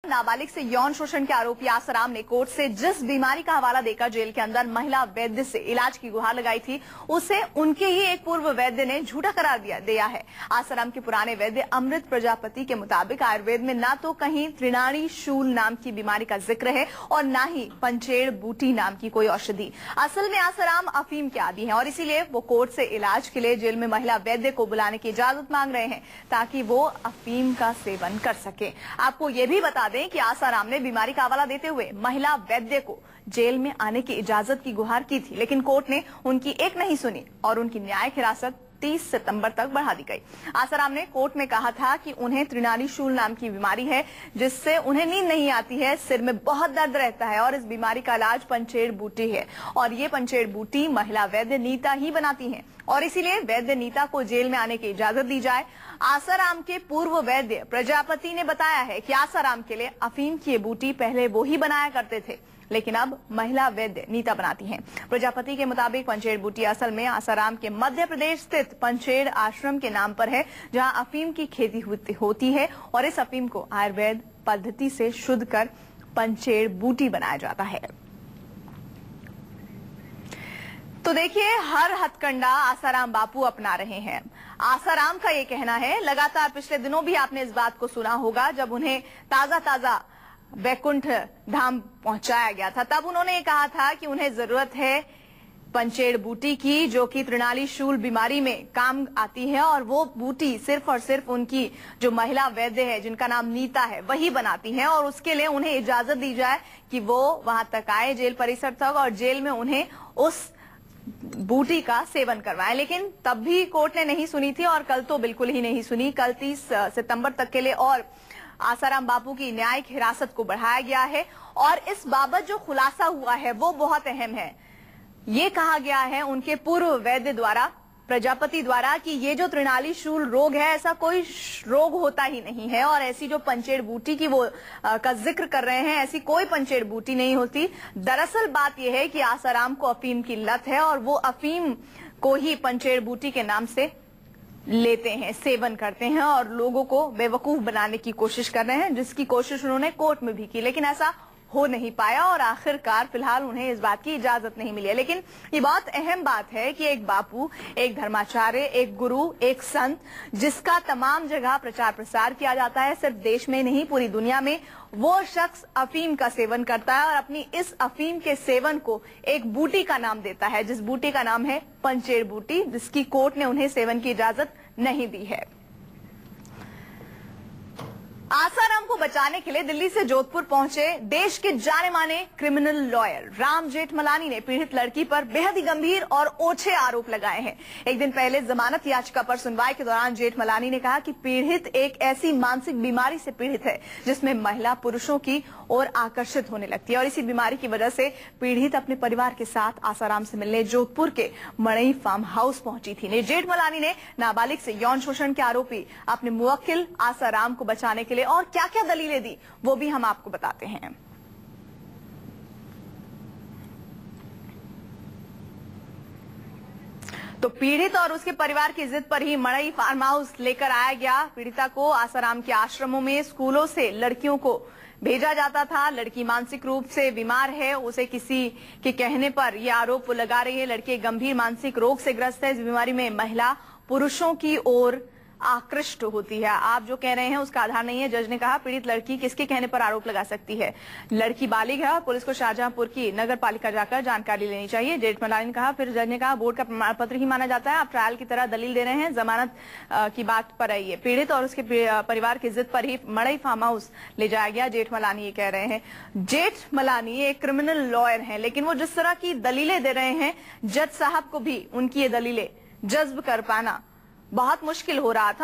नाबालिग से यौन शोषण के आरोपी आसाराम ने कोर्ट से जिस बीमारी का हवाला देकर जेल के अंदर महिला वैद्य से इलाज की गुहार लगाई थी, उसे उनके ही एक पूर्व वैद्य ने झूठा करार दिया है। आसाराम के पुराने वैद्य अमृत प्रजापति के मुताबिक आयुर्वेद में न तो कहीं त्रिनाड़ी शूल नाम की बीमारी का जिक्र है और न ही पंचेड़ बूटी नाम की कोई औषधि। असल में आसाराम अफीम के आदी हैं और इसीलिए वो कोर्ट से इलाज के लिए जेल में महिला वैद्य को बुलाने की इजाजत मांग रहे हैं ताकि वो अफीम का सेवन कर सके। आपको ये भी बता दें कि आसाराम ने बीमारी का हवाला देते हुए महिला वैद्य को जेल में आने की इजाजत की गुहार की थी, लेकिन कोर्ट ने उनकी एक नहीं सुनी और उनकी न्यायिक हिरासत 30 सितंबर तक बढ़ा दी गई। आसाराम ने कोर्ट में कहा था कि उन्हें त्रिनाड़ी शूल नाम की बीमारी है जिससे उन्हें नींद नहीं आती है, सिर में बहुत दर्द रहता है और इस बीमारी का इलाज पंचेड़ बूटी है और ये पंचेड़ बूटी महिला वैद्य नीता ही बनाती हैं और इसीलिए वैद्य नीता को जेल में आने की इजाजत दी जाए। आसाराम के पूर्व वैद्य प्रजापति ने बताया है कि आसाराम के लिए अफीम की बूटी पहले वो ही बनाया करते थे, लेकिन अब महिला वैद्य नीता बनाती हैं। प्रजापति के मुताबिक पंचेड़ बूटी असल में आसाराम के मध्य प्रदेश स्थित पंचेड़ आश्रम के नाम पर है, जहां अफीम की खेती होती है और इस अफीम को आयुर्वेद पद्धति से शुद्ध कर पंचेड़ बूटी बनाया जाता है। तो देखिए, हर हथकंडा आसाराम बापू अपना रहे हैं। आसाराम का ये कहना है, लगातार पिछले दिनों भी आपने इस बात को सुना होगा, जब उन्हें ताजा वैकुंठ धाम पहुंचाया गया था तब उन्होंने ये कहा था कि उन्हें जरूरत है पंचेड़ बूटी की, जो कि त्रिनाड़ी शूल बीमारी में काम आती है और वो बूटी सिर्फ और सिर्फ उनकी जो महिला वैद्य है जिनका नाम नीता है वही बनाती है और उसके लिए उन्हें इजाजत दी जाए कि वो वहां तक आए जेल परिसर तक और जेल में उन्हें उस बूटी का सेवन करवाएं। लेकिन तब भी कोर्ट ने नहीं सुनी थी और कल तो बिल्कुल ही नहीं सुनी। कल 30 सितंबर तक के लिए और आसाराम बापू की न्यायिक हिरासत को बढ़ाया गया है और इस बाबत जो खुलासा हुआ है वो बहुत अहम है। ये कहा गया है उनके पूर्व वैद्य द्वारा, प्रजापति द्वारा, कि ये जो त्रिनाड़ी शूल रोग है ऐसा कोई रोग होता ही नहीं है और ऐसी जो पंचेड़ बूटी की वो का जिक्र कर रहे हैं, ऐसी कोई पंचेड़ बूटी नहीं होती। दरअसल बात यह है कि आसाराम को अफीम की लत है और वो अफीम को ही पंचेड़ बूटी के नाम से लेते हैं, सेवन करते हैं और लोगों को बेवकूफ बनाने की कोशिश कर रहे हैं, जिसकी कोशिश उन्होंने कोर्ट में भी की, लेकिन ऐसा हो नहीं पाया और आखिरकार फिलहाल उन्हें इस बात की इजाजत नहीं मिली है। लेकिन ये बहुत अहम बात है कि एक बापू, एक धर्माचार्य, एक गुरु, एक संत, जिसका तमाम जगह प्रचार प्रसार किया जाता है, सिर्फ देश में नहीं पूरी दुनिया में, वो शख्स अफीम का सेवन करता है और अपनी इस अफीम के सेवन को एक बूटी का नाम देता है, जिस बूटी का नाम है पंचेड़ बूटी, जिसकी कोर्ट ने उन्हें सेवन की इजाजत नहीं दी है। आसाराम को बचाने के लिए दिल्ली से जोधपुर पहुंचे देश के जाने माने क्रिमिनल लॉयर राम जेठमलानी ने पीड़ित लड़की पर बेहद ही गंभीर और ओछे आरोप लगाए हैं। एक दिन पहले जमानत याचिका पर सुनवाई के दौरान जेठमलानी ने कहा कि पीड़ित एक ऐसी मानसिक बीमारी से पीड़ित है जिसमें महिला पुरुषों की ओर आकर्षित होने लगती है और इसी बीमारी की वजह से पीड़ित अपने परिवार के साथ आसाराम से मिलने जोधपुर के मड़ई फार्म हाउस पहुंची थी। जेठमलानी ने नाबालिग से यौन शोषण के आरोपी अपने मुवक्किल आसाराम को बचाने के लिए और क्या क्या दलीलें दी वो भी हम आपको बताते हैं। तो पीड़ित और उसके परिवार की जिद पर ही मड़ई फार्म हाउस लेकर आया गया। पीड़िता को आसाराम के आश्रमों में, स्कूलों से लड़कियों को भेजा जाता था। लड़की मानसिक रूप से बीमार है, उसे किसी के कहने पर यह आरोप लगा रही है। लड़की गंभीर मानसिक रोग से ग्रस्त है। इस बीमारी में महिला पुरुषों की ओर आकृष्ट होती है। आप जो कह रहे हैं उसका आधार नहीं है। जज ने कहा पीड़ित लड़की किसके कहने पर आरोप लगा सकती है। लड़की बालिग है और पुलिस को शाहजहांपुर की नगर पालिका जाकर जानकारी लेनी चाहिए, जेठमलानी ने कहा। फिर जज ने कहा बोर्ड का प्रमाण पत्र ही माना जाता है, आप ट्रायल की तरह दलील दे रहे हैं, जमानत की बात पर आई है। पीड़ित और उसके परिवार की जिद पर ही मड़ई फार्म हाउस ले जाया गया, जेठमलानी ये कह रहे हैं। जेठमलानी एक क्रिमिनल लॉयर हैं, लेकिन वो जिस तरह की दलीलें दे रहे हैं, जज साहब को भी उनकी ये दलीलें जज्ब कर पाना बहुत मुश्किल हो रहा था।